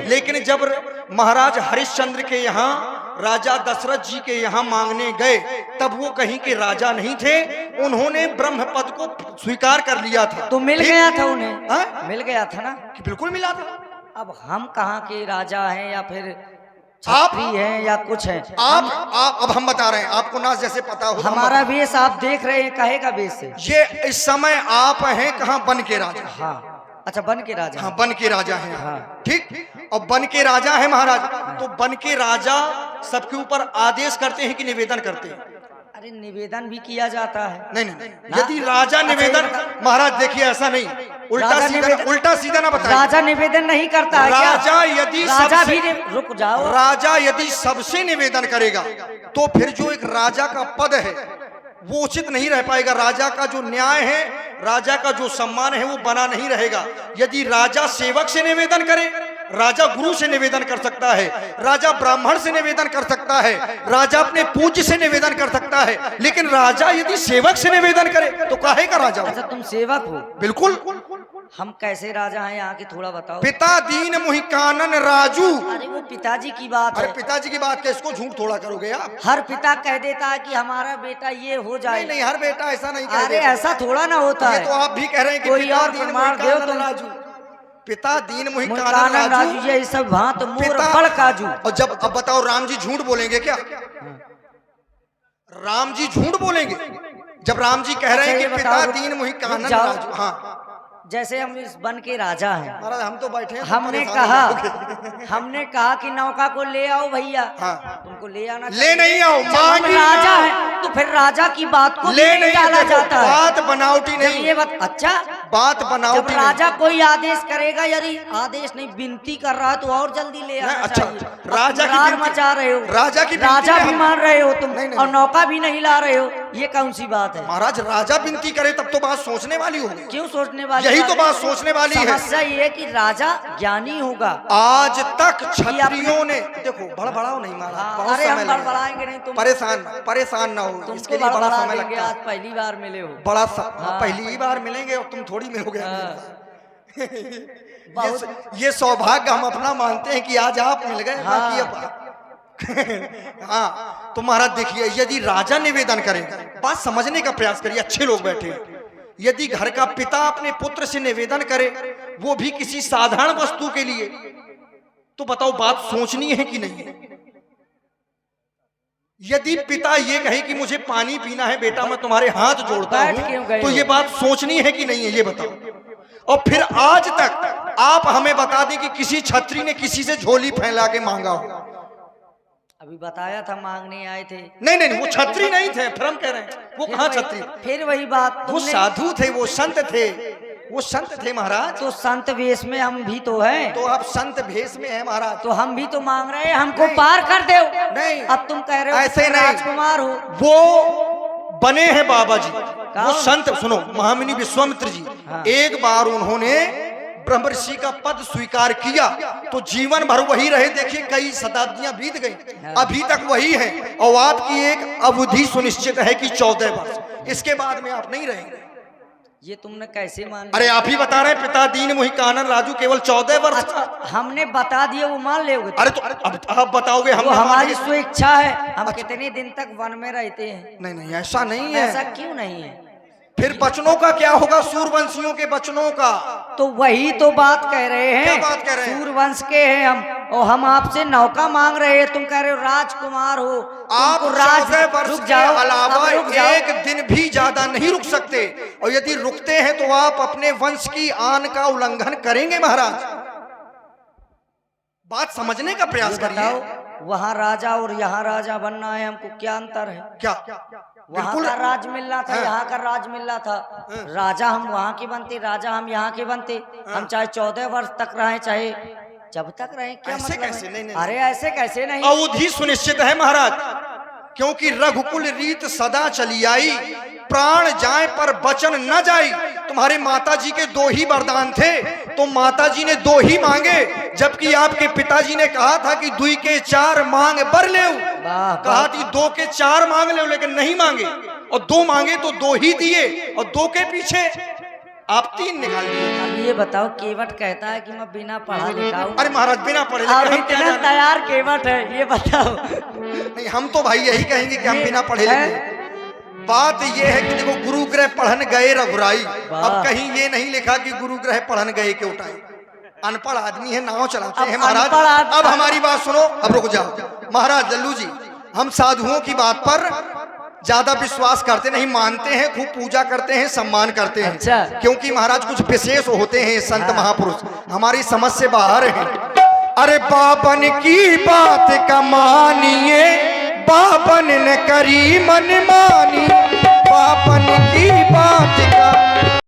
लेकिन जब महाराज हरिश्चंद्र के यहाँ राजा दशरथ जी के यहाँ मांगने गए, तब वो कहीं के राजा नहीं थे। उन्होंने ब्रह्म पद को स्वीकार कर लिया था। तो मिल गया था उन्हें। हाँ? मिल गया था ना? कि बिल्कुल मिला था। अब हम कहाँ के राजा हैं या फिर आप क्षत्रिय हैं या कुछ हैं? आप अब हम बता रहे हैं आपको ना, जैसे पता हो। हमारा वेश आप देख रहे हैं, कहे का वेश है ये इस समय आप हैं कहाँ? बन के राजा। हाँ। अच्छा, बन के राजा। हाँ, बन के राजा हैं। हाँ। ठीक, और बन के राजा है महाराज। तो बन के राजा सबके ऊपर आदेश करते हैं कि निवेदन करते हैं? अरे निवेदन भी किया जाता है। नहीं नहीं, यदि राजा निवेदन, महाराज देखिए ऐसा नहीं, उल्टा सीधा ना बताइए। राजा निवेदन नहीं करता है क्या? राजा यदि राजा भी रुक जाओ। राजा यदि सबसे निवेदन करेगा तो फिर जो एक राजा का पद है वो उचित नहीं रह पाएगा। राजा का जो न्याय है, राजा का जो सम्मान है वो बना नहीं रहेगा। यदि राजा सेवक से निवेदन करे, राजा गुरु से निवेदन कर सकता है, राजा ब्राह्मण से निवेदन कर सकता है, राजा अपने पूज्य से निवेदन कर सकता है, लेकिन राजा यदि सेवक से निवेदन करे तो काहे का राजा? अच्छा, तुम सेवक हो? बिल्कुल। हम कैसे राजा हैं यहाँ के, थोड़ा बताओ। पिता दीन मुहि कानन राजू। अरे वो पिताजी की बात अरे है। पिताजी की बात, किसको झूठ थोड़ा करोगे आप? हर पिता कह देता है कि हमारा बेटा ये हो जाए। नहीं नहीं, हर बेटा ऐसा नहीं कह अरे देता। ऐसा थोड़ा ना होता ये है। तो आप भी कह रहे हैं कि कोई पिता और दीन प्रमाण मुहि दो कानन तुम। राजू। पिता दीन मुहि कानन कानन राजू, राजू। ये सब भांत मोर पिता- बड़ काजू। और जब अब बताओ, राम जी झूठ बोलेंगे क्या? राम जी झूठ बोलेंगे जब राम जी कह रहे हैं अच्छा, कि ये पिता बताओ, दीन मुहि कानन जाओ। राजू। हाँ, जैसे हम इस बन के राजा हैं, महाराज हम तो बैठे हैं, हमने परेशान कहा हो जाओगे। हमने कहा कि नौका को ले आओ भैया। हाँ। तुमको ले आना ले चाहिए। नहीं आओ, जब हम मांगी राजा आओ। है तो फिर राजा की बात को ले भी नहीं डाला देखो, जाता है। बात बनावटी जब नहीं, ये बात, अच्छा, बात जब बनावटी राजा कोई आदेश करेगा, यदि आदेश नहीं विनती कर रहा है तो और जल्दी ले आना अच्छा, चाहिए। राजा की रार विनती- मचा रहे हो, राजा की विनती राजा में भी हम- मान रहे हो तुम, नहीं, नहीं, और नहीं। नौका भी नहीं ला रहे हो। ये कौन सी बात है? महाराज राजा विनती करे तब तो बात सोचने वाली होगी। क्यों सोचने वाली? यही तो बात सोचने वाली है। समस्या ये कि राजा ज्ञानी होगा। आज तक क्षत्रियों ने, देखो बड़बड़ाओ नहीं महाराज, हाँ, बहुत अरे हम समय लगेगा। बड़बड़ाएंगे नहीं, तुम परेशान ना हो, तुमको इसके लिए बड़ा बड़बड़ा समय देंगे। लगता आज है। पहली बार मिले हो। हाँ, पहली ही बार मिलेंगे और तुम थोड़ी मिलोगे। ये सौभाग्य हम अपना मानते हैं कि आज आप मिल गए। हाँ। बाकी अब हाँ, तो महाराज देखिए, यदि राजा निवेदन करे, बात समझने का प्रयास करिए, अच्छे लोग बैठे हैं। यदि घर का पिता अपने पुत्र से निवेदन करे, वो भी किसी साधारण वस्तु के लिए, तो बताओ बात सोचनी है कि नहीं? यदि पिता ये कहे कि मुझे पानी पीना है बेटा, मैं तुम्हारे हाथ जोड़ता बैठ क्यों हूं, गए तो हो? ये बात सोचनी है कि नहीं है, ये बताओ। और फिर आज तक आप हमें बता दें कि किसी छत्री ने किसी से झोली फैला के मांगा हो? अभी बताया था मांगने आए थे। नहीं नहीं, वो छत्री नहीं थे, फिर हम कह रहे हैं वो कहाँ छत्री? फिर वही बात, वो साधु थे, वो संत थे, वो संत थे महाराज। तो संत वेश में हम भी तो हैं। तो आप संत भेष में हैं महाराज। तो हम भी तो मांग रहे हैं हमको नहीं। पार कर दो। नहीं। अब तुम कह रहे हो ऐसे तुम नहीं। राजकुमार हो। वो बने हैं बाबा जी, वो कौन? संत। सुनो, महामुनि विश्वामित्र जी, हाँ। एक बार उन्होंने ब्रह्मर्षि का पद स्वीकार किया तो जीवन भर वही रहे। देखिए कई शताब्दियां बीत गई, अभी तक वही है। और आपकी एक अवधि सुनिश्चित है कि 14 वर्ष, इसके बाद में आप नहीं रहेंगे। ये तुमने कैसे मान अरे आप ही बता रहे हैं, पिता दीन मुहि कानन राजू केवल 14 वर्ष। अच्छा, हमने बता दिया वो मान लोगे? अरे तो अब आप बताओगे, हम वो ना हमारी मानेंगे? स्वेच्छा है। हम कितने दिन तक वन में रहते हैं। नहीं नहीं, ऐसा नहीं है। ऐसा क्यों नहीं है? फिर बचनों का क्या होगा, सूरवंशियों के बचनों का? तो वही तो बात कह रहे हैं। क्या बात कह रहे हैं? सूरवंश के हैं हम, और हम आपसे नौका मांग रहे हैं। तुम कह रहे हो राजकुमार हो। आप तुमको राज 14 वर्ष रुक के जाओ, अलावा अब रुक जाओ। एक दिन भी ज्यादा नहीं रुक सकते, और यदि रुकते हैं तो आप अपने वंश की आन का उल्लंघन करेंगे महाराज। बात समझने का प्रयास ये करिए। बताओ, वहाँ राजा और यहाँ राजा बनना है, हमको क्या अंतर है? क्या? वहाँ बिल्कुल का राज मिल रहा था, हाँ। यहाँ का राज मिल रहा था। राजा हम वहाँ के बनते, राजा हम यहाँ के बनते। हम चाहे 14 वर्ष तक रहे, चाहे जब तक रहे, क्या ऐसे मतलब कैसे? है? नहीं, नहीं, अरे ऐसे कैसे नहीं? अवधि सुनिश्चित है महाराज, क्योंकि रघुकुल रीत सदा चली आई, प्राण जाए पर वचन न जाई। तुम्हारे माता जी के 2 ही वरदान थे, तो माता जी ने 2 ही मांगे, जबकि आपके पिताजी ने कहा था कि 2 के 4 मांग बर ले। वाह, कहा थी 2 के 4 मांग ले, लेकिन नहीं मांगे, और 2 मांगे तो 2 ही दिए, और 2 के पीछे आप 3 निकाल दिए। अब ये बताओ, केवट कहता है कि मैं बिना पढ़ा लिखा हूँ। अरे महाराज बिना पढ़े लिखे और हम क्या इतना जाने? तैयार केवट है, ये बताओ। नहीं, हम तो भाई यही कहेंगे कि हम बिना पढ़े लिखे। बात ये है कि देखो, गुरु ग्रह पढ़न गए रघुराई। अब कहीं ये नहीं लिखा कि गुरु ग्रह पढ़न गए के उठाई। अनपढ़ आदमी है, नाव चलाते हैं महाराज। अनपढ़ आदमी- अब हमारी बात सुनो, अब रुक जाओ महाराज। लल्लू जी, हम साधुओं की बात पर ज्यादा विश्वास करते नहीं, मानते हैं, खूब पूजा करते हैं, सम्मान करते हैं। अच्छा। क्योंकि महाराज कुछ विशेष होते हैं संत महापुरुष, हमारी समझ से बाहर हैं। अरे बाबन की बात का मानिए, बाबन ने करी मन मानी, बाबन की बात का